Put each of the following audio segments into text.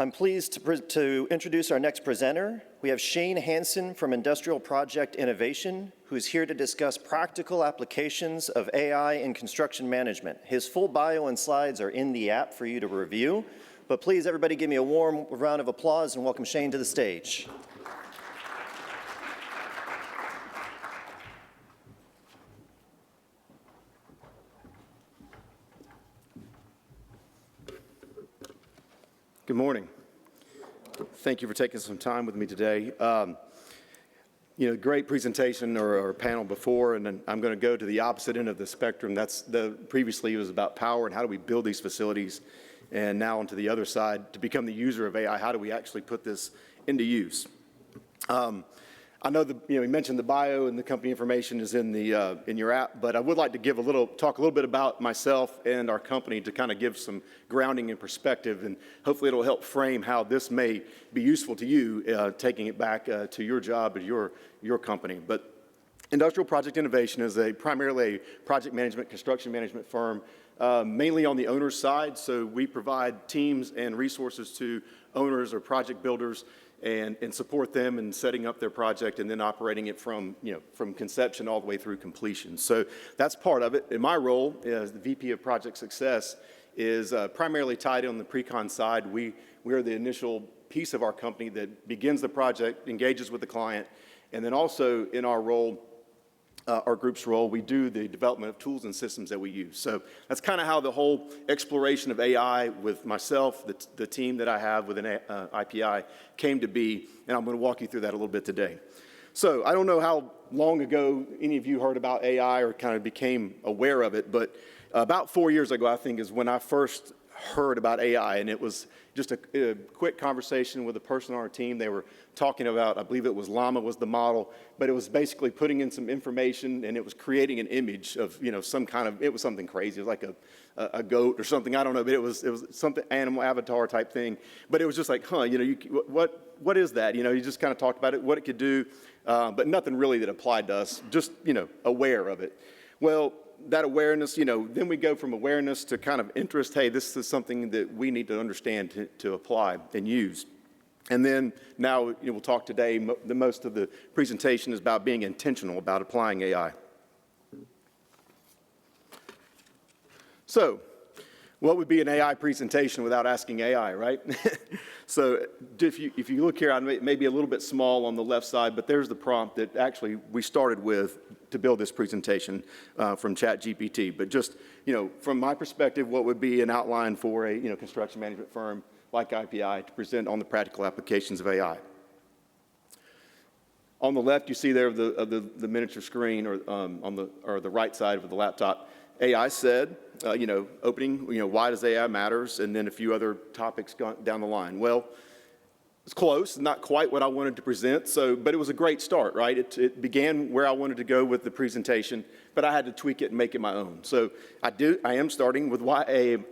I'm pleased to introduce our next presenter. We have Shane Hansen from Industrial Project Innovation, who's here to discuss practical applications of AI in construction management. His full bio and slides are in the app for you to review, but please everybody give me a warm round of applause and welcome Shane to the stage. Good morning. Thank you for taking some time with me today. Great presentation or panel before, and then I'm going to go to the opposite end of the spectrum. Previously it was about power and how do we build these facilities, and now onto the other side, to become the user of AI, how do we actually put this into use? I know we mentioned the bio and the company information is in your app, but I would like to talk a little bit about myself and our company to kind of give some grounding and perspective, and hopefully it'll help frame how this may be useful to you, taking it back to your job at your company. But Industrial Project Innovation is primarily a project management, construction management firm, mainly on the owner's side. So we provide teams and resources to owners or project builders and support them in setting up their project and then operating it from conception all the way through completion. So that's part of it. And my role as the VP of Project Success is primarily tied on the pre-con side. We are the initial piece of our company that begins the project, engages with the client, and then also in our role, our group's role, we do the development of tools and systems that we use. So that's kind of how the whole exploration of AI with myself, the team that I have within IPI came to be, and I'm going to walk you through that a little bit today. So I don't know how long ago any of you heard about AI or kind of became aware of it, but about 4 years ago, I think, is when I first heard about AI, and it was just a quick conversation with a person on our team. They were talking about, I believe it was Llama was the model, but it was basically putting in some information and it was creating an image of, it was something crazy. It was like a goat or something, I don't know, but it was something animal avatar type thing. But it was just like, what is that? You just kind of talked about it, what it could do, but nothing really that applied to us, just, aware of it. Well, that awareness, then we go from awareness to kind of interest. Hey, this is something that we need to understand to apply and use. And then now we'll talk today, most of the presentation is about being intentional about applying AI. So what would be an AI presentation without asking AI, right? So if you look here, I may be a little bit small on the left side, but there's the prompt that actually we started with to build this presentation from ChatGPT. But just, from my perspective, what would be an outline for a construction management firm like IPI to present on the practical applications of AI. On the left, you see there the miniature screen, or or the right side of the laptop. AI said, opening, why does AI matters, and then a few other topics down the line. Well, it's close, not quite what I wanted to present, but it was a great start, right? It began where I wanted to go with the presentation, but I had to tweak it and make it my own. So I am starting with why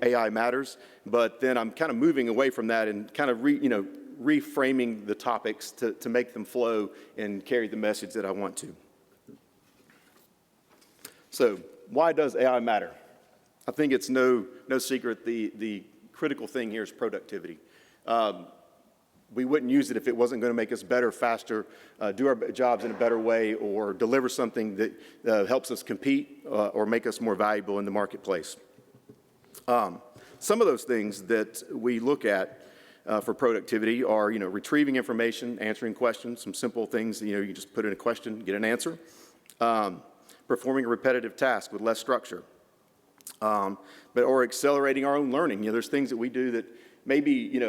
AI matters, but then I'm kind of moving away from that and kind of reframing the topics to make them flow and carry the message that I want to. So why does AI matter? I think it's no secret the critical thing here is productivity. We wouldn't use it if it wasn't going to make us better, faster, do our jobs in a better way, or deliver something that helps us compete or make us more valuable in the marketplace. Some of those things that we look at for productivity are, retrieving information, answering questions, some simple things, you just put in a question, get an answer. Performing a repetitive task with less structure, or accelerating our own learning. There's things that we do that maybe,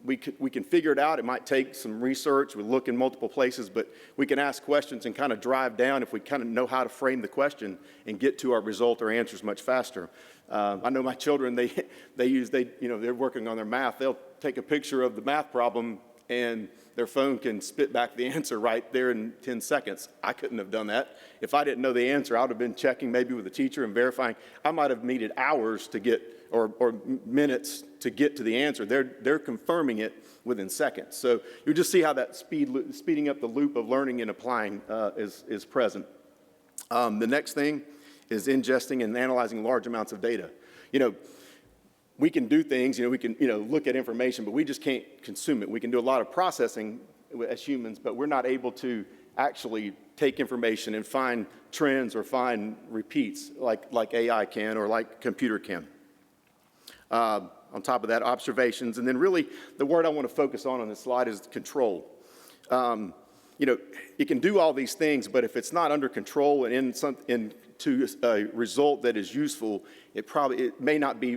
we can figure it out. It might take some research. We look in multiple places, but we can ask questions and kind of drive down if we kind of know how to frame the question and get to our result or answers much faster. I know my children, they're working on their math. They'll take a picture of the math problem and their phone can spit back the answer right there in 10 seconds. I couldn't have done that. If I didn't know the answer, I would have been checking maybe with the teacher and verifying. I might have needed hours to get, or minutes to get to the answer. They're confirming it within seconds. So you just see how that speeding up the loop of learning and applying is present. The next thing is ingesting and analyzing large amounts of data. we can do things, we can, look at information, but we just can't consume it. We can do a lot of processing as humans, but we're not able to actually take information and find trends or find repeats like AI can or like computer can. On top of that, observations, and then really the word I want to focus on this slide is control. It can do all these things, but if it's not under control and into a result that is useful, it may not be,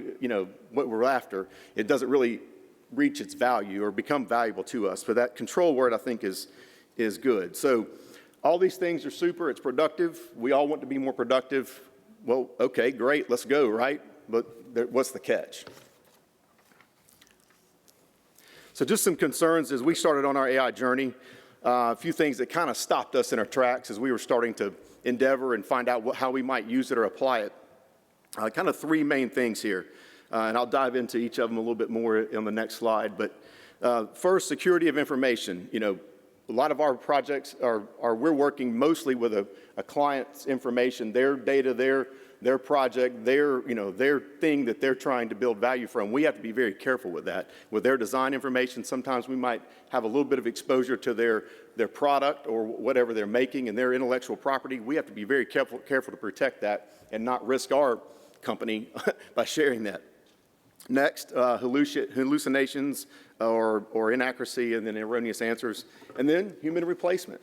what we're after. It doesn't really reach its value or become valuable to us. But that control word, I think, is good. So all these things are super. It's productive. We all want to be more productive. Well, okay, great. Let's go, right? But what's the catch? So just some concerns as we started on our AI journey. A few things that kind of stopped us in our tracks as we were starting to endeavor and find out how we might use it or apply it. Kind of three main things here, and I'll dive into each of them a little bit more on the next slide. But first, security of information. A lot of our projects we're working mostly with a client's information, their data, their project, their thing that they're trying to build value from. We have to be very careful with that. With their design information, sometimes we might have a little bit of exposure to their product or whatever they're making and their intellectual property. We have to be very careful to protect that and not risk our company by sharing that. Next, hallucinations or inaccuracy and then erroneous answers. And then human replacement.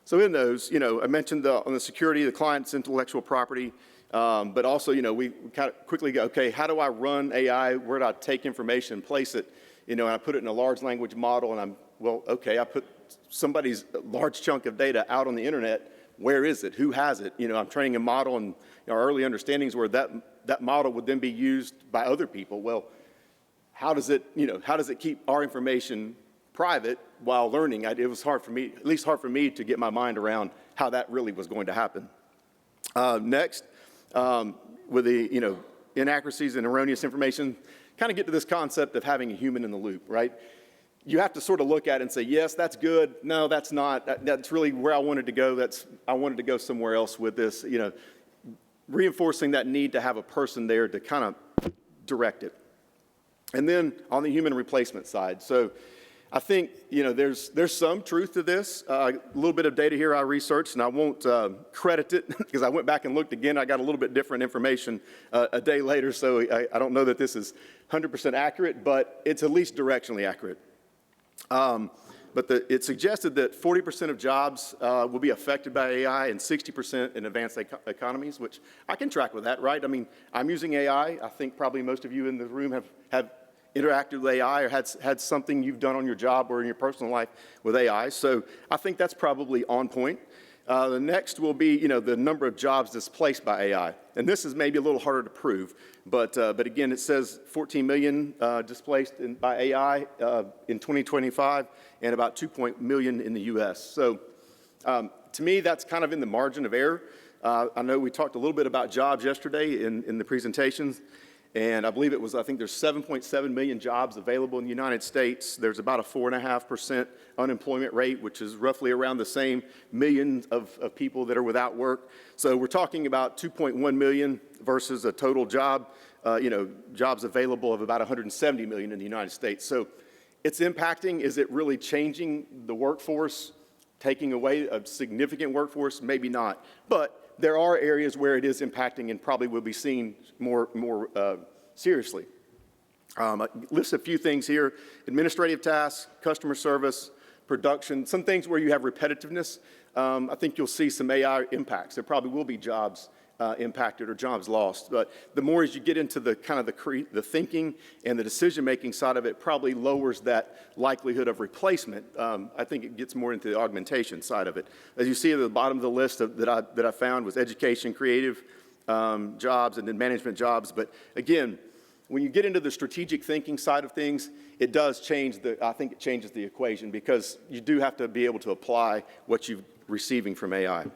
So in those, I mentioned on the security, the client's intellectual property, but also, we kind of quickly go, okay, how do I run AI? Where do I take information and place it? And I put it in a large language model, and I put somebody's large chunk of data out on the internet. Where is it? Who has it? I'm training a model, and our early understandings were that model would then be used by other people. Well, how does it keep our information private while learning? It was hard for me, at least hard for me, to get my mind around how that really was going to happen. Next, with the inaccuracies and erroneous information, kind of get to this concept of having a human in the loop, right? You have to sort of look at it and say, yes, that's good. No, that's not. That's really where I wanted to go. I wanted to go somewhere else with this. Reinforcing that need to have a person there to kind of direct it. And then on the human replacement side, so I think, there's some truth to this. A little bit of data here I researched, and I won't credit it because I went back and looked again. I got a little bit different information a day later, so I don't know that this is 100% accurate, but it's at least directionally accurate. But it suggested that 40% of jobs will be affected by AI and 60% in advanced economies, which I can track with that, right? I mean, I'm using AI. I think probably most of you in the room have interacted with AI or had something you've done on your job or in your personal life with AI. So I think that's probably on point. The next will be, the number of jobs displaced by AI. And this is maybe a little harder to prove, but again, it says 14 million displaced by AI in 2025 and about 2 million in the US. So to me, that's kind of in the margin of error. I know we talked a little bit about jobs yesterday in the presentations. And I believe I think there's 7.7 million jobs available in the United States. There's about a 4.5% unemployment rate, which is roughly around the same millions of people that are without work. So we're talking about 2.1 million versus a total jobs available of about 170 million in the United States. So it's impacting. Is it really changing the workforce, taking away a significant workforce? Maybe not. But there are areas where it is impacting and probably will be seen more seriously. I list a few things here: administrative tasks, customer service, production, some things where you have repetitiveness. I think you'll see some AI impacts. There probably will be jobs impacted or jobs lost. But the more as you get into the kind of the thinking and the decision-making side of it, probably lowers that likelihood of replacement. I think it gets more into the augmentation side of it. As you see at the bottom of the list that I found was education, creative jobs, and then management jobs. But again, when you get into the strategic thinking side of things, it does change I think it changes the equation because you do have to be able to apply what you're receiving from AI.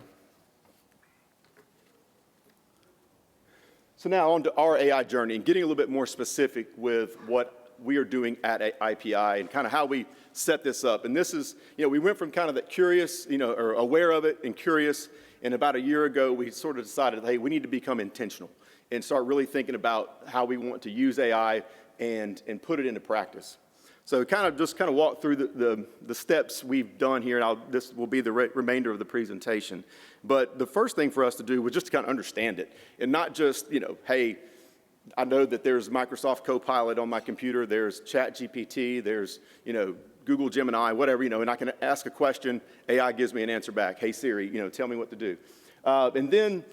So now on to our AI journey and getting a little bit more specific with what we are doing at IPI and kind of how we set this up. And this is, we went from kind of that curious, or aware of it and curious, And about a year ago, we sort of decided, hey, we need to become intentional and start really thinking about how we want to use AI and put it into practice. So just walk through the steps we've done here, and this will be the remainder of the presentation. But the first thing for us to do was just to kind of understand it, and not just, hey, I know that there's Microsoft Copilot on my computer, there's ChatGPT, there's, Google Gemini, whatever, and I can ask a question, AI gives me an answer back. Hey Siri, tell me what to do. And then,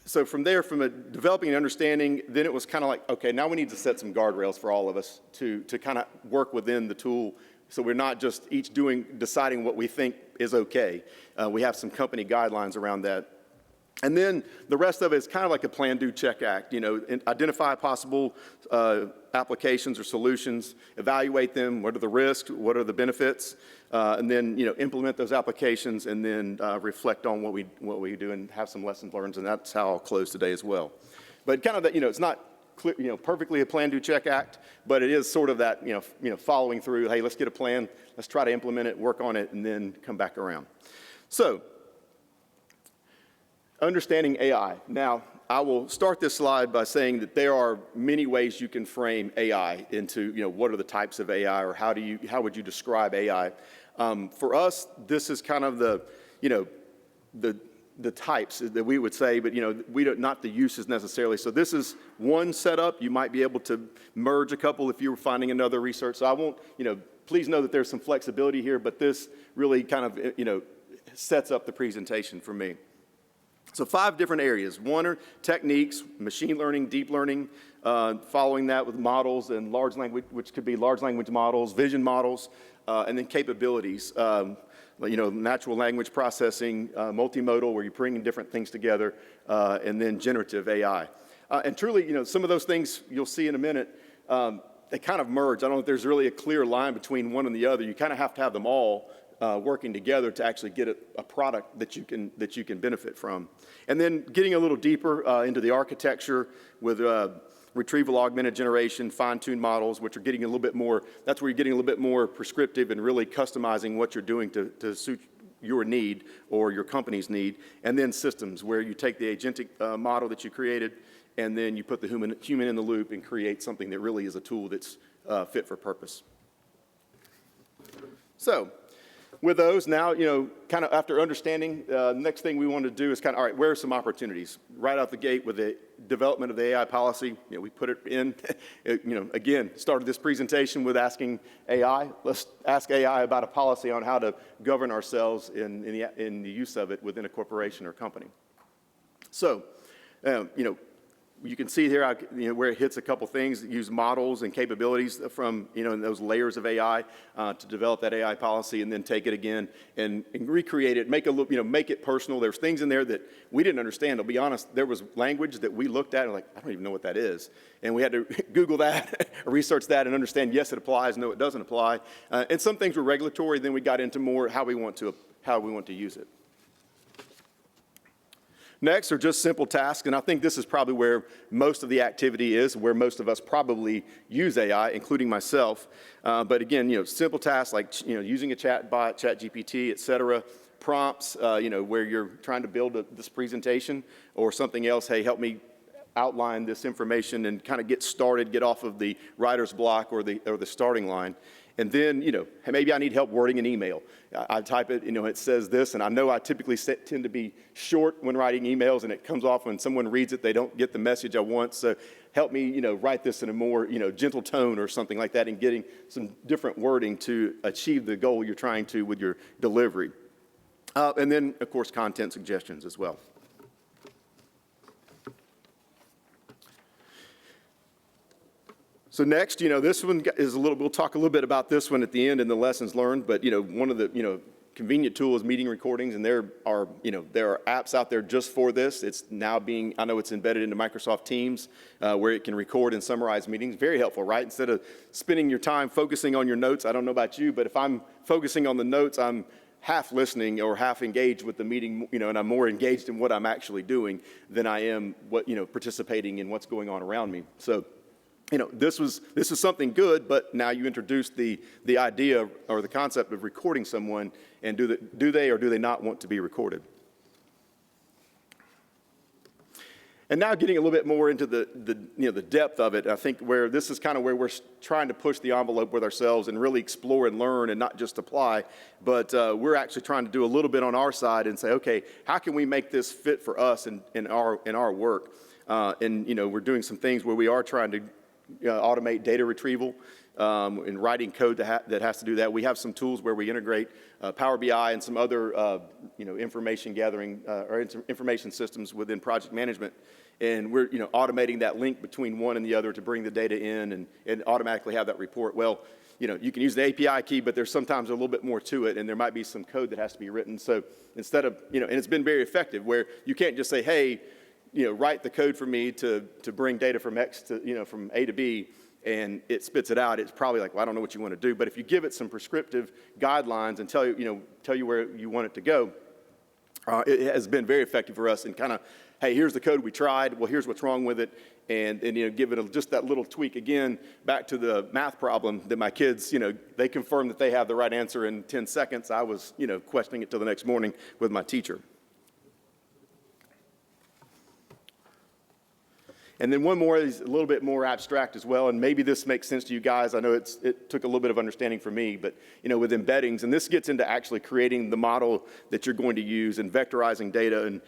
so from there, developing an understanding, then it was kind of like, okay, now we need to set some guardrails for all of us to kind of work within the tool, so we're not just each deciding what we think is okay. We have some company guidelines around that. And then the rest of it is kind of like a plan, do, check, act. Identify possible applications or solutions, evaluate them, what are the risks, what are the benefits, and then implement those applications, and then reflect on what we do and have some lessons learned, and that's how I'll close today as well. But kind of that, it's not clear, perfectly a plan, do, check, act, but it is sort of that, following through. Hey, let's get a plan, let's try to implement it, work on it, and then come back around. So, understanding AI. Now, I will start this slide by saying that there are many ways you can frame AI into, what are the types of AI, or how would you describe AI? For us, this is kind of the types that we would say, but not the uses necessarily. So this is one setup. You might be able to merge a couple if you were finding another research. So I won't, please know that there's some flexibility here, but this really kind of, sets up the presentation for me. So 5 different areas. One are techniques, machine learning, deep learning, following that with models and large language, which could be large language models, vision models, and then capabilities. Natural language processing, multimodal, where you're bringing different things together, and then generative AI. And truly, some of those things you'll see in a minute, they kind of merge. I don't know if there's really a clear line between one and the other. You kind of have to have them all working together to actually get a product that you can benefit from. And then getting a little deeper into the architecture with retrieval augmented generation, fine-tuned models, which are getting a little bit more, that's where you're getting a little bit more prescriptive and really customizing what you're doing to suit your need or your company's need. And then systems, where you take the agentic model that you created, and then you put the human in the loop and create something that really is a tool that's fit for purpose. So, with those, now, kind of after understanding, the next thing we want to do is all right, where are some opportunities? Right out the gate with the development of the AI policy, we put it in, again, started this presentation with asking AI. Let's ask AI about a policy on how to govern ourselves in the use of it within a corporation or company. So, you can see here where it hits a couple things, use models and capabilities from those layers of AI to develop that AI policy, and then take it again and recreate it, make it personal. There's things in there that we didn't understand. I'll be honest, there was language that we looked at and I don't even know what that is, and we had to Google that, or research that, and understand yes it applies, no it doesn't apply. And some things were regulatory. Then we got into more how we want to use it. Next are just simple tasks, and I think this is probably where most of the activity is, where most of us probably use AI, including myself. But again, simple tasks like using a chat bot, ChatGPT, et cetera, prompts, where you're trying to build this presentation or something else. Hey, help me outline this information and kind of get started, get off of the writer's block or the starting line. And then, hey, maybe I need help wording an email. I type it, it says this, and I know I typically tend to be short when writing emails, and it comes off when someone reads it, they don't get the message I want. So help me, write this in a more, gentle tone or something like that, and getting some different wording to achieve the goal you're trying to with your delivery. And then, of course, content suggestions as well. So next, this one is we'll talk a little bit about this one at the end in the lessons learned, but, one of the, convenient tool is meeting recordings, and there are apps out there just for this. It's now I know it's embedded into Microsoft Teams, where it can record and summarize meetings. Very helpful, right? Instead of spending your time focusing on your notes, I don't know about you, but if I'm focusing on the notes, I'm half listening or half engaged with the meeting, and I'm more engaged in what I'm actually doing than I am participating in what's going on around me. So, this is something good, but now you introduce the idea or the concept of recording someone, and do they or do they not want to be recorded? And now getting a little bit more into the depth of it, I think where this is kind of where we're trying to push the envelope with ourselves and really explore and learn and not just apply, but we're actually trying to do a little bit on our side and say, okay, how can we make this fit for us in our work? And we're doing some things where we are trying to automate data retrieval and writing code that has to do that. We have some tools where we integrate Power BI and some other information gathering or information systems within project management. And we're automating that link between one and the other to bring the data in and automatically have that report. Well, you can use the API key, but there's sometimes a little bit more to it, and there might be some code that has to be written. So instead of, and it's been very effective where you can't just say, hey, write the code for me to bring data from X to, from A to B, and it spits it out. It's probably like, well, I don't know what you want to do. But if you give it some prescriptive guidelines and tell you where you want it to go, it has been very effective for us. And kind of, hey, here's the code we tried. Well, here's what's wrong with it, and give it just that little tweak. Again, back to the math problem that my kids, they confirmed that they have the right answer in 10 seconds. I was, questioning it till the next morning with my teacher. And then one more is a little bit more abstract as well, and maybe this makes sense to you guys. I know it took a little bit of understanding for me, but with embeddings, and this gets into actually creating the model that you're going to use and vectorizing data. And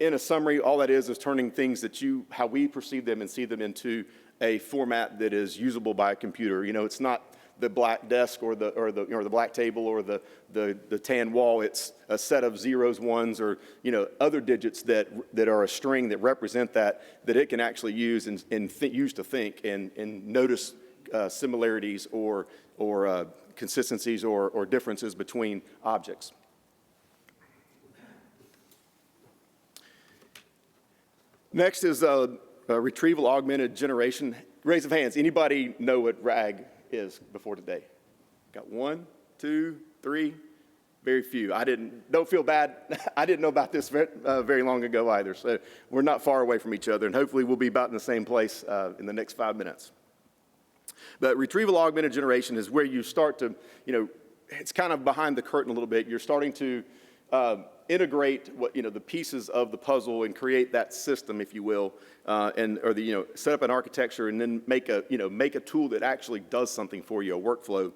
in a summary, all that is turning things how we perceive them and see them into a format that is usable by a computer. It's not the black desk or the black table or the tan wall. It's a set of zeros, ones, or other digits that are a string that represent that it can actually use and use to think and notice similarities or consistencies or differences between objects. Next is retrieval augmented generation. Raise of hands. Anybody know what RAG is before today? Got 1, 2, 3, very few. Don't feel bad. I didn't know about this very long ago either. So we're not far away from each other, and hopefully we'll be about in the same place in the next 5 minutes. But retrieval augmented generation is where you start to, it's kind of behind the curtain a little bit. You're starting to integrate the pieces of the puzzle and create that system, if you will, set up an architecture and then make a tool that actually does something for you, a workflow.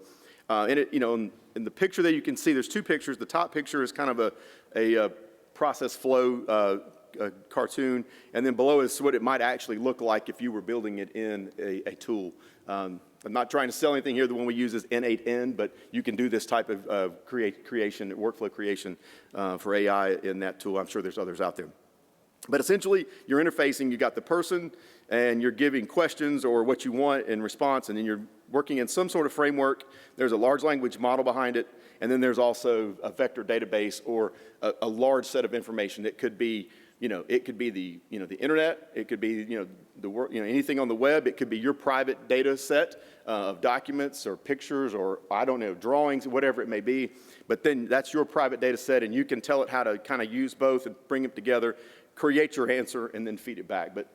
In the picture that you can see, there's two pictures. The top picture is kind of a process flow cartoon, and then below is what it might actually look like if you were building it in a tool. I'm not trying to sell anything here. The one we use is N8N, but you can do this type of workflow creation for AI in that tool. I'm sure there's others out there. But essentially, you're interfacing. You got the person, and you're giving questions or what you want in response, and then you're working in some sort of framework. There's a large language model behind it, and then there's also a vector database or a large set of information. It could be it could be the internet. It could be anything on the web. It could be your private data set of documents or pictures or drawings, whatever it may be. But then that's your private data set, and you can tell it how to kind of use both and bring them together, create your answer, and then feed it back. But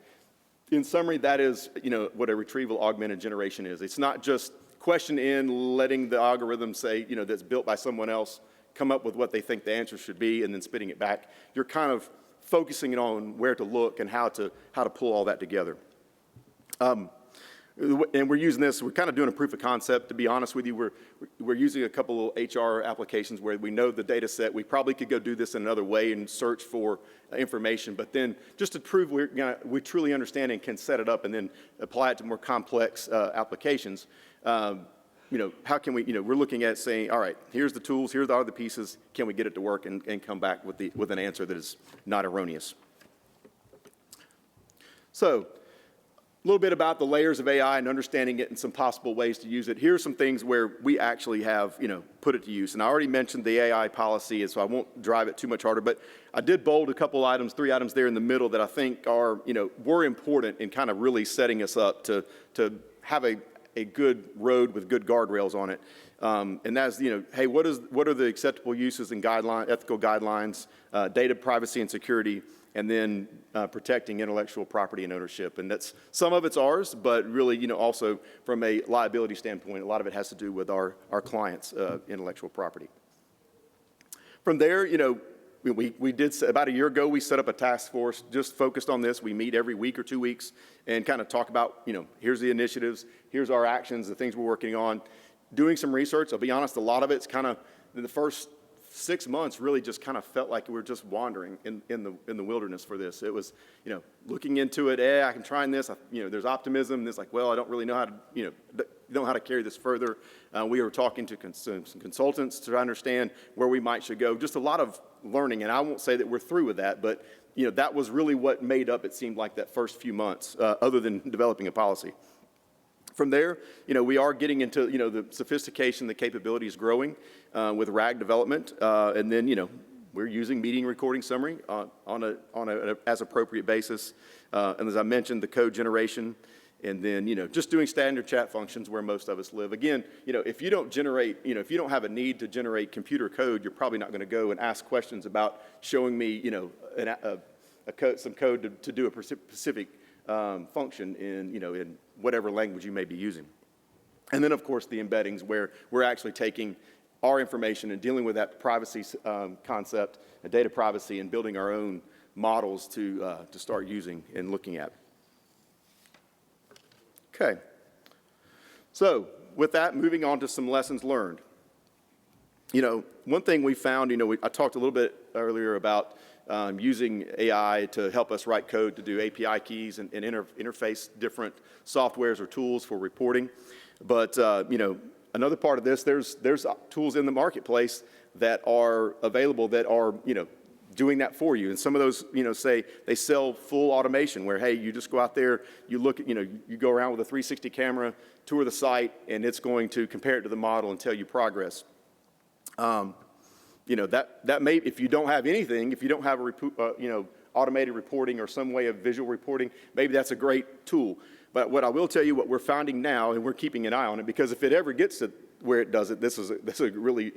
in summary, that is what a retrieval augmented generation is. It's not just question in, letting the algorithm say that's built by someone else come up with what they think the answer should be, and then spitting it back. You're kind of focusing on where to look and how to pull all that together. And we're using this, we're kind of doing a proof of concept, to be honest with you. We're using a couple of HR applications where we know the data set. We probably could go do this in another way and search for information, but then just to prove we truly understand and can set it up and then apply it to more complex applications, how can we, we're looking at saying, all right, here's the tools, here's all the pieces, can we get it to work and come back with an answer that is not erroneous? So, a little bit about the layers of AI and understanding it and some possible ways to use it. Here are some things where we actually have, put it to use. And I already mentioned the AI policy, so I won't drive it too much harder, but I did bold a couple items, 3 items there in the middle that I think are, were important in kind of really setting us up to have a good road with good guardrails on it. And that's, hey, what are the acceptable uses and ethical guidelines, data privacy and security, and then protecting intellectual property and ownership. And that's, some of it's ours, but really, also from a liability standpoint, a lot of it has to do with our clients' intellectual property. From there, we did, about a year ago, we set up a task force just focused on this. We meet every week or 2 weeks and kind of talk about, here's the initiatives, here's our actions, the things we're working on. Doing some research, I'll be honest, a lot of it's kind of, in the first 6 months really just kind of felt like we were just wandering in the wilderness for this. It was, looking into it, I can try this, there's optimism, and it's like, well, I don't really know how to, know how to carry this further. We were talking to some consultants to understand where we should go. Just a lot of learning, and I won't say that we're through with that, but that was really what made up, it seemed like, that first few months, other than developing a policy. From there, we are getting into, the sophistication, the capability is growing with RAG development, and then, we're using meeting recording summary on a as appropriate basis, and as I mentioned, the code generation. And then, just doing standard chat functions where most of us live. Again, if you don't generate, if you don't have a need to generate computer code, you're probably not going to go and ask questions about showing me, some code to do a specific function in whatever language you may be using. And then, of course, the embeddings where we're actually taking our information and dealing with that privacy concept, data privacy, and building our own models to start using and looking at. Okay, so with that, moving on to some lessons learned. One thing we found, I talked a little bit earlier about using AI to help us write code to do API keys and interface different softwares or tools for reporting. But, another part of this, there's tools in the marketplace that are available that are, doing that for you. And some of those, say they sell full automation where, hey, you just go out there, you look at, you go around with a 360 camera, tour the site, and it's going to compare it to the model and tell you progress. That may, if you don't have anything, if you don't have automated reporting or some way of visual reporting, maybe that's a great tool. But what I will tell you, what we're finding now, and we're keeping an eye on it, because if it ever gets to where it does it, this is a really,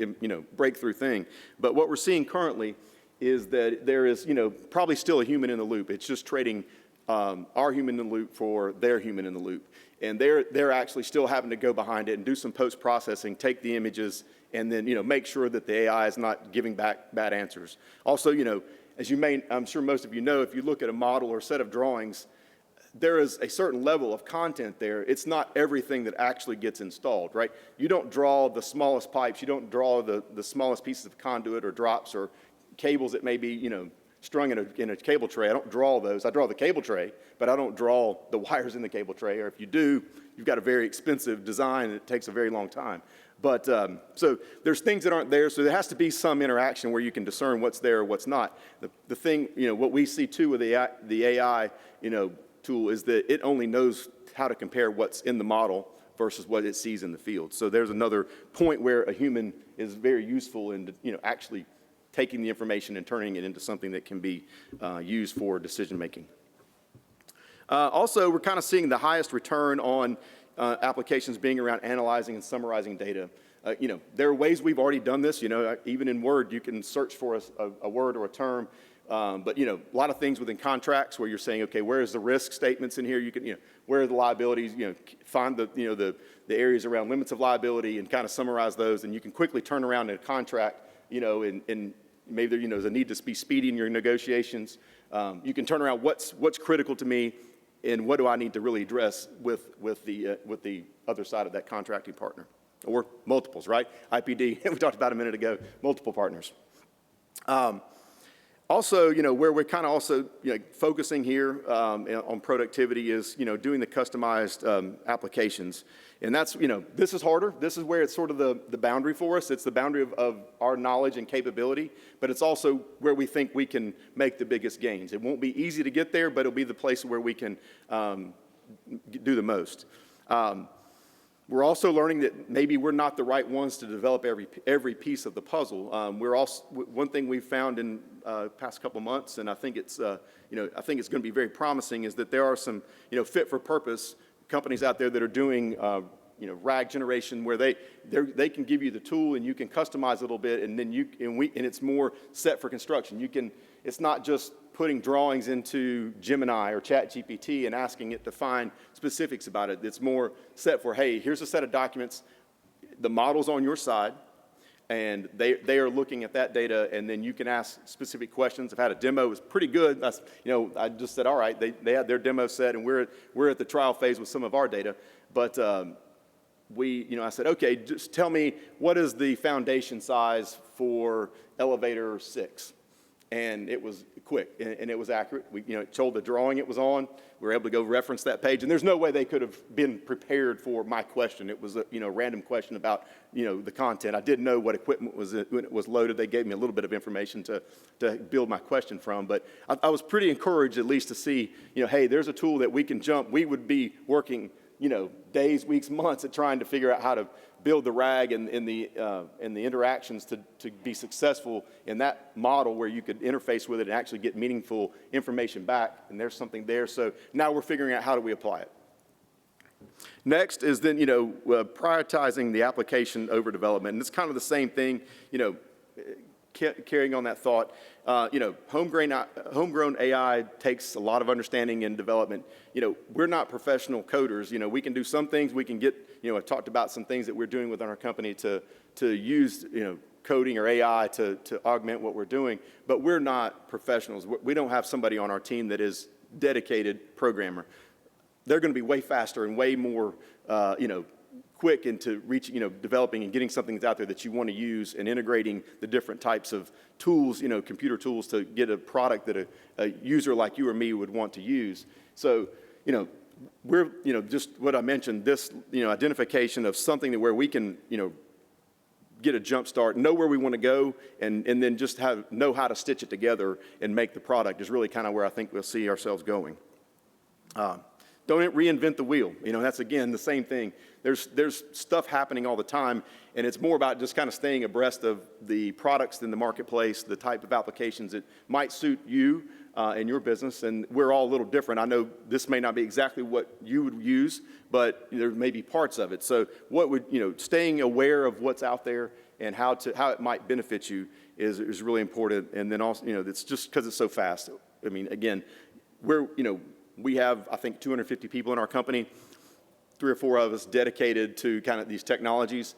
breakthrough thing. But what we're seeing currently is that there is, probably still a human in the loop. It's just trading our human in the loop for their human in the loop. And they're actually still having to go behind it and do some post-processing, take the images, and then, make sure that the AI is not giving back bad answers. Also, as I'm sure most of you know, if you look at a model or set of drawings, there is a certain level of content there. It's not everything that actually gets installed, right? You don't draw the smallest pipes. You don't draw the smallest pieces of conduit or drops or cables that may be, strung in a cable tray. I don't draw those. I draw the cable tray, but I don't draw the wires in the cable tray. Or if you do, you've got a very expensive design and it takes a very long time. But so there's things that aren't there. So there has to be some interaction where you can discern what's there or what's not. The thing, what we see too with the AI, tool is that it only knows how to compare what's in the model versus what it sees in the field. So there's another point where a human is very useful in, actually taking the information and turning it into something that can be used for decision making. Also, we're kind of seeing the highest return on applications being around analyzing and summarizing data. There are ways we've already done this. Even in Word, you can search for a word or a term. But, a lot of things within contracts where you're saying, okay, where is the risk statements in here? You can, where are the liabilities? Find the areas around limits of liability and kind of summarize those. And you can quickly turn around in a contract, and maybe there's a need to be speedy in your negotiations. You can turn around what's critical to me and what do I need to really address with the other side of that contracting partner, or multiples, right? IPD, we talked about a minute ago, multiple partners. Also, where we're kind of also focusing here on productivity is, doing the customized applications. And that's, this is harder. This is where it's sort of the boundary for us. It's the boundary of our knowledge and capability, but it's also where we think we can make the biggest gains. It won't be easy to get there, but it'll be the place where we can do the most. We're also learning that maybe we're not the right ones to develop every piece of the puzzle. One thing we've found in past couple months, and I think it's going to be very promising, is that there are some fit for purpose companies out there that are doing RAG generation where they can give you the tool and you can customize a little bit, and then and it's more set for construction. It's not just putting drawings into Gemini or ChatGPT and asking it to find specifics about it. It's more set for, hey, here's a set of documents, the model's on your side, And they are looking at that data, and then you can ask specific questions. I've had a demo, it was pretty good. That's, I just said, all right, they had their demo set, and we're at the trial phase with some of our data. But I said, okay, just tell me, what is the foundation size for elevator 6? And it was quick, and it was accurate. It told the drawing it was on. We were able to go reference that page, and there's no way they could have been prepared for my question. It was a random question about the content. I didn't know what equipment was when it was loaded. They gave me a little bit of information to build my question from, but I was pretty encouraged at least to see hey, there's a tool that we can jump. We would be working days, weeks, months at trying to figure out how to build the RAG and the interactions to be successful in that model where you could interface with it and actually get meaningful information back, and there's something there. So now we're figuring out how do we apply it. Next is then, prioritizing the application over development, and it's kind of the same thing, carrying on that thought. Homegrown AI takes a lot of understanding and development. We're not professional coders. We can do some things. We can get, I talked about some things that we're doing within our company to use, coding or AI to augment what we're doing, but we're not professionals. We don't have somebody on our team that is dedicated programmer. They're going to be way faster and way more, quick into reaching, developing and getting something that's out there that you want to use and integrating the different types of tools, computer tools to get a product that a user like you or me would want to use. So, we're, just what I mentioned, this, identification of something that where we can, get a jump start, know where we want to go, and then just know how to stitch it together and make the product is really kind of where I think we'll see ourselves going. Don't reinvent the wheel. That's, again, the same thing. There's stuff happening all the time, and it's more about just kind of staying abreast of the products in the marketplace, the type of applications that might suit you and your business, and we're all a little different. I know this may not be exactly what you would use, but there may be parts of it. So staying aware of what's out there and how it might benefit you is really important. And then also, it's just because it's so fast. I mean, again, we have, I think, 250 people in our company, 3 or 4 of us dedicated to kind of these technologies.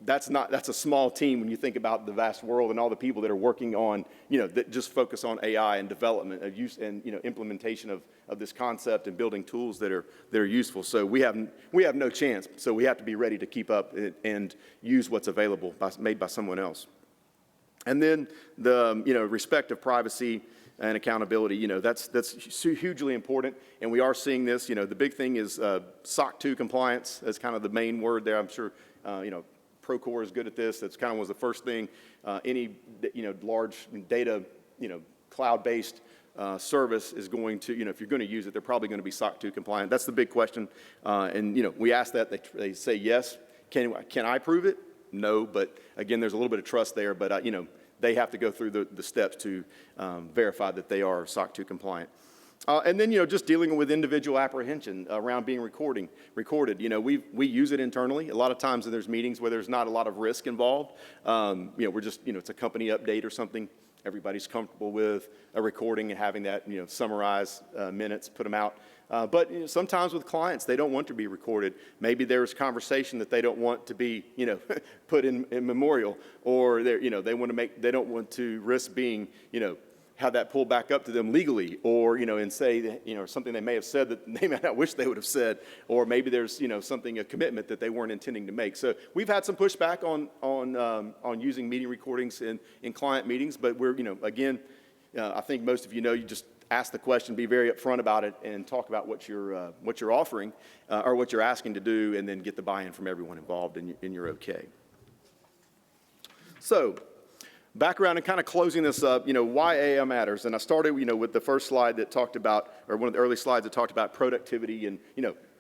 That's a small team when you think about the vast world and all the people that are working on, that just focus on AI and development of use and, implementation of this concept and building tools that are useful. So we have no chance. So we have to be ready to keep up and use what's available made by someone else. And then the, respect of privacy and accountability, that's hugely important, and we are seeing this. The big thing is SOC 2 compliance. That's kind of the main word there. I'm sure, Procore is good at this. That's kind of was the first thing. Any, large data, cloud-based service is going to, if you're going to use it, they're probably going to be SOC 2 compliant. That's the big question, and we ask that. They say yes. Can I prove it? No, but again, there's a little bit of trust there, but they have to go through the steps to verify that they are SOC 2 compliant. And then, just dealing with individual apprehension around being recorded. We use it internally. A lot of times there's meetings where there's not a lot of risk involved. We're just, it's a company update or something. Everybody's comfortable with a recording and having that, summarize minutes, put them out. But sometimes with clients, they don't want to be recorded. Maybe there's conversation that they don't want to be, put in memorial, or they don't want to risk being, have that pulled back up to them legally, or and say that, something they may have said that they may not wish they would have said, or maybe there's a commitment that they weren't intending to make. So we've had some pushback on using meeting recordings in client meetings, but we're again, I think most of you just ask the question, be very upfront about it, and talk about what you're offering or what you're asking to do, and then get the buy-in from everyone involved, and you're okay. So, background and kind of closing this up, why AI matters. And I started, with the first slide that talked about, or one of the early slides that talked about productivity and,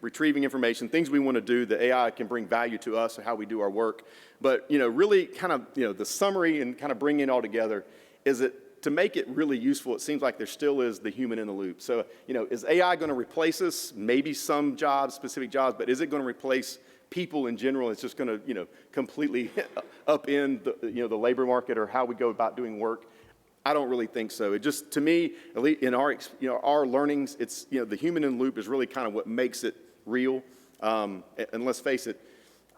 retrieving information, things we want to do that AI can bring value to us and how we do our work. But, really kind of, the summary and kind of bringing it all together is that to make it really useful, it seems like there still is the human in the loop. So, is AI going to replace us? Maybe some jobs, specific jobs, but is it going to replace people in general? It's just going to, completely upend the labor market or how we go about doing work. I don't really think so. It just, to me, at least in our, our learnings, it's, the human in the loop is really kind of what makes it real. And let's face it,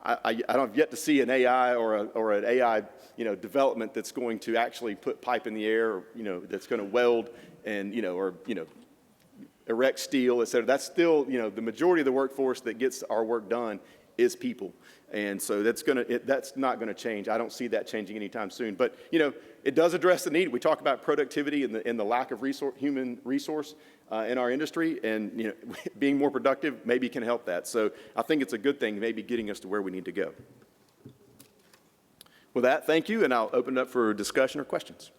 I don't have yet to see an AI or an AI, development that's going to actually put pipe in the air, that's going to weld and, erect steel, et cetera. That's still, the majority of the workforce that gets our work done is people. And so that's not going to change. I don't see that changing anytime soon. But, it does address the need. We talk about productivity and the lack of human resource in our industry. And, being more productive maybe can help that. So I think it's a good thing, maybe getting us to where we need to go. With that, thank you. And I'll open it up for discussion or questions.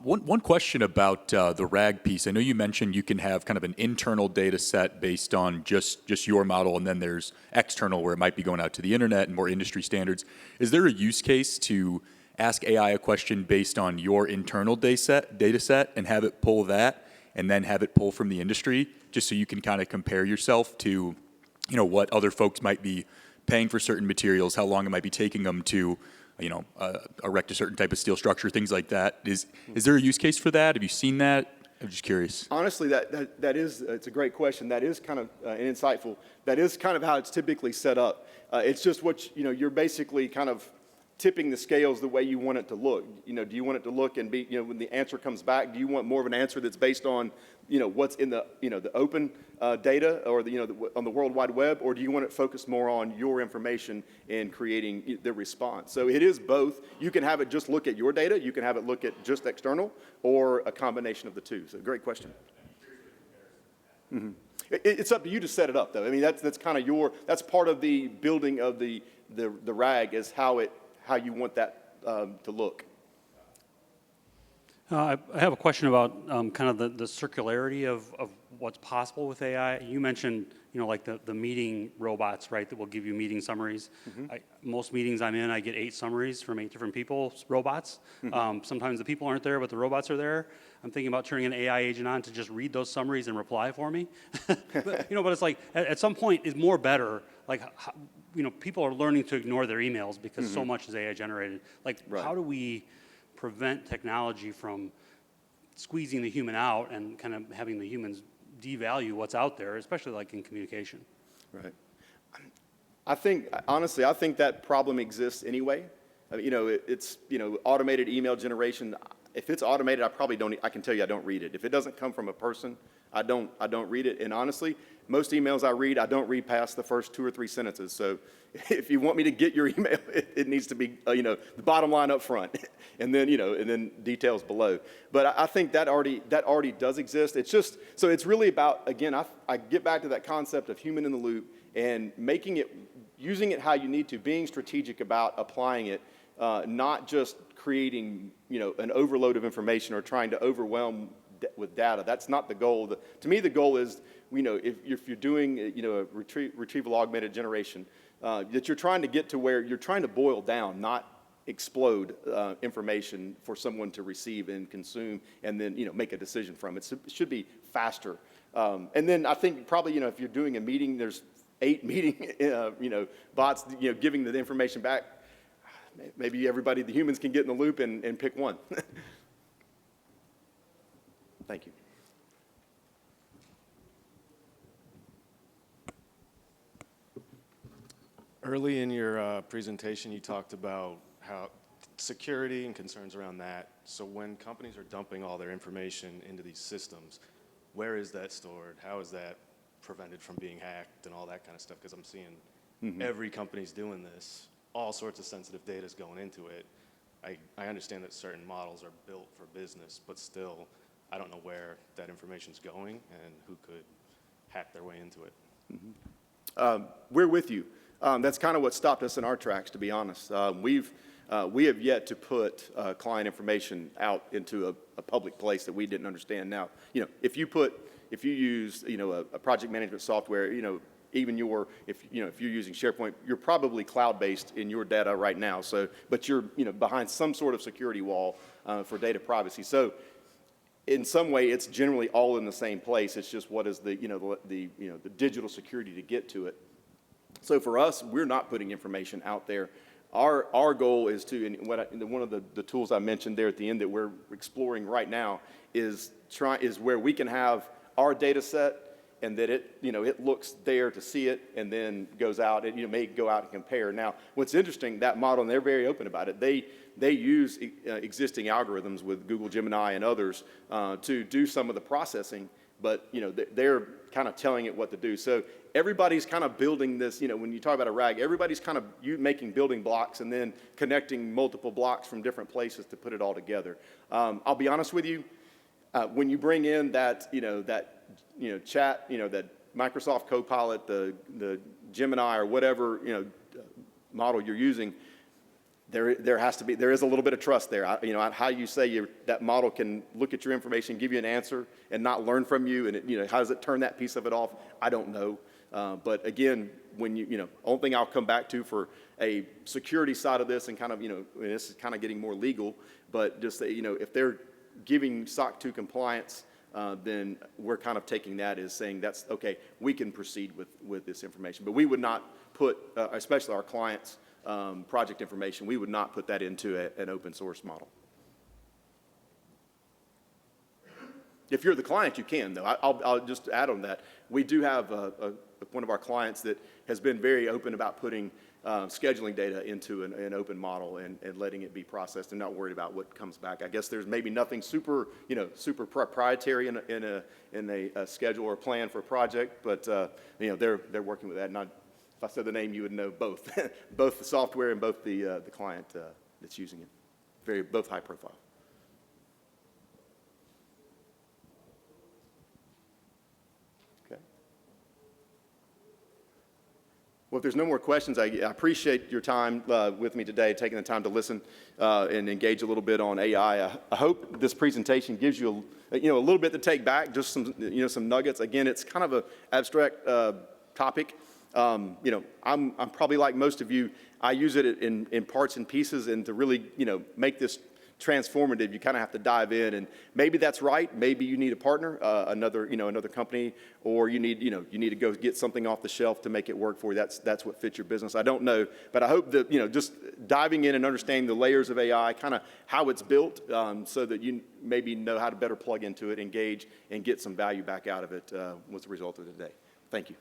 One question about the RAG piece. I know you mentioned you can have kind of an internal data set based on just your model, and then there's external where it might be going out to the internet and more industry standards. Is there a use case to ask AI a question based on your internal data set and have it pull that, and then have it pull from the industry, just so you can kind of compare yourself to, what other folks might be paying for certain materials, how long it might be taking them to erect a certain type of steel structure, things like that. Is there a use case for that? Have you seen that? I'm just curious. Honestly, that is, it's a great question. That is kind of insightful. That is kind of how it's typically set up. It's just what, you're basically kind of tipping the scales the way you want it to look. Do you want it to look and be, when the answer comes back, do you want more of an answer that's based on, what's in the, the open data or on the World Wide Web, or do you want it focused more on your information in creating the response? So it is both. You can have it just look at your data, you can have it look at just external, or a combination of the two. So great question. Mm-hmm. It's up to you to set it up, though. I mean, that's kind of that's part of the building of the RAG is how you want that to look. I have a question about kind of the circularity of what's possible with AI. You mentioned, like the meeting robots, right, that will give you meeting summaries. Mm-hmm. Most meetings I'm in, I get 8 summaries from 8 different robots. Mm-hmm. Sometimes the people aren't there, but the robots are there. I'm thinking about turning an AI agent on to just read those summaries and reply for me. But it's like, at some point, is more better. Like, people are learning to ignore their emails because mm-hmm. so much is AI generated. Like, right. How do we prevent technology from squeezing the human out and kind of having the humans devalue what's out there, especially like in communication? Right. Honestly, I think that problem exists anyway. It's, automated email generation. If it's automated, I can tell you I don't read it. If it doesn't come from a person, I don't read it. And honestly, most emails I read, I don't read past the first 2 or 3 sentences. So if you want me to get your email, it needs to be, the bottom line up front, and then, and then details below. But I think that already does exist. It's just, so it's really about, again, I get back to that concept of human in the loop and using it how you need to, being strategic about applying it, not just creating, an overload of information or trying to overwhelm with data. That's not the goal. To me, the goal is, if you're doing, a retrieval augmented generation, that you're trying to get to where you're trying to boil down, not explode information for someone to receive and consume and then, make a decision from it. So it should be faster. And then I think probably, if you're doing a meeting, there's 8 meeting, bots, giving the information back. Maybe everybody, the humans, can get in the loop and pick one. Thank you. Early in your presentation, you talked about how security and concerns around that. So when companies are dumping all their information into these systems, where is that stored? How is that prevented from being hacked and all that kind of stuff? Because I'm seeing mm-hmm. every company's doing this. All sorts of sensitive data is going into it. I understand that certain models are built for business, but still, I don't know where that information's going and who could hack their way into it. Mm-hmm. We're with you. That's kind of what stopped us in our tracks, to be honest. We have yet to put client information out into a public place that we didn't understand. Now, if you use, a project management software, even if you're using SharePoint, you're probably cloud-based in your data right now. So, but you're, behind some sort of security wall for data privacy. So, in some way, it's generally all in the same place. It's just what is the digital security to get to it. So for us, we're not putting information out there our goal is to, and one of the tools I mentioned there at the end that we're exploring right now is where we can have our data set and that it looks there to see it and then goes out and may go out and compare. Now, what's interesting, that model, and they're very open about it, they use existing algorithms with Google Gemini and others to do some of the processing, but they're kind of telling it what to do. So everybody's kind of building this, when you talk about a RAG, everybody's kind of making building blocks and then connecting multiple blocks from different places to put it all together. I'll be honest with you, when you bring in that chat, that Microsoft Copilot, the Gemini or whatever, model you're using, there is a little bit of trust there. How you say that model can look at your information, give you an answer, and not learn from you, and how does it turn that piece of it off? I don't know. But again, when only thing I'll come back to for a security side of this, and kind of this is kind of getting more legal, but just that if they're giving SOC 2 compliance, then we're kind of taking that as saying that's okay. We can proceed with this information, but we would not put, especially our clients' project information, we would not put that into an open source model. If you're the client, you can, though. I'll just add on that. We do have one of our clients that has been very open about putting scheduling data into an open model and letting it be processed and not worried about what comes back. I guess there's maybe nothing super proprietary in a schedule or plan for a project, but they're working with that. And if I said the name, you would know both, both the software and both the client that's using it. Both high profile. Well, if there's no more questions, I appreciate your time with me today, taking the time to listen and engage a little bit on AI. I hope this presentation gives you a little bit to take back, just some nuggets. Again, it's kind of an abstract topic. I'm probably like most of you. I use it in parts and pieces, and to really make this transformative, you kind of have to dive in, and maybe that's right. Maybe you need a partner, another company, or you need to go get something off the shelf to make it work for you. That's what fits your business. I don't know, but I hope that just diving in and understanding the layers of AI, kind of how it's built, so that you maybe know how to better plug into it, engage, and get some value back out of it was the result of today. Thank you.